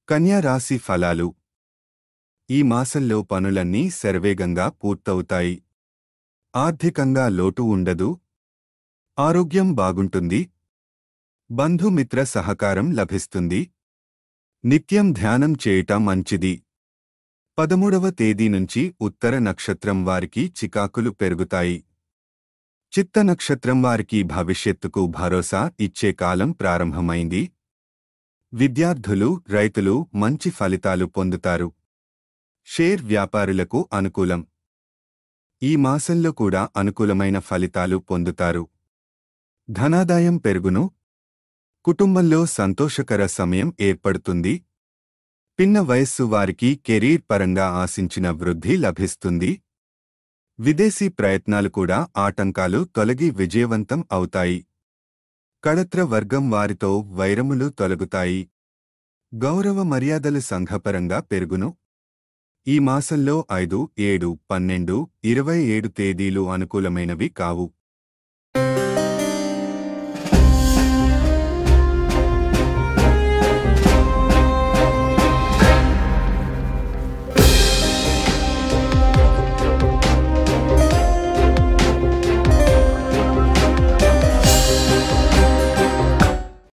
కన్యా రాశి ఫలాలు. ఈ మాసంలో పనులన్నీ శరవేగంగా పూర్తవుతాయి. ఆర్థికంగా లోటు ఉండదు. ఆరోగ్యం బాగుంటుంది. బంధుమిత్ర సహకారం లభిస్తుంది. నిత్యం ధ్యానం చేయటం మంచిది. 13వ తేదీ నుంచి ఉత్తర నక్షత్రం వారికి చికాకులు పెరుగుతాయి. చిత్త నక్షత్రం వారికి భవిష్యత్తుకు భరోసా ఇచ్చే కాలం ప్రారంభమైంది. విద్యార్థులు, రైతులు మంచి ఫలితాలు పొందుతారు. షేర్ వ్యాపారులకు అనుకూలం. ఈ మాసంలో కూడా అనుకూలమైన ఫలితాలు పొందుతారు. ధనాదాయం పెరుగును. కుటుంబంలో సంతోషకర సమయం ఏర్పడుతుంది. పిన్న వయస్సు వారికి కెరీర్ పరంగా ఆశించిన వృద్ధి లభిస్తుంది. విదేశీ ప్రయత్నాలు కూడా ఆటంకాలు తొలగి విజయవంతం అవుతాయి. కళత్ర వర్గం వారితో వైరములు తొలగుతాయి. గౌరవ మర్యాదలు సంఘపరంగా పెరుగును. ఈ మాసంలో 5, 7, 12, 27 తేదీలు అనుకూలమైనవి కావు.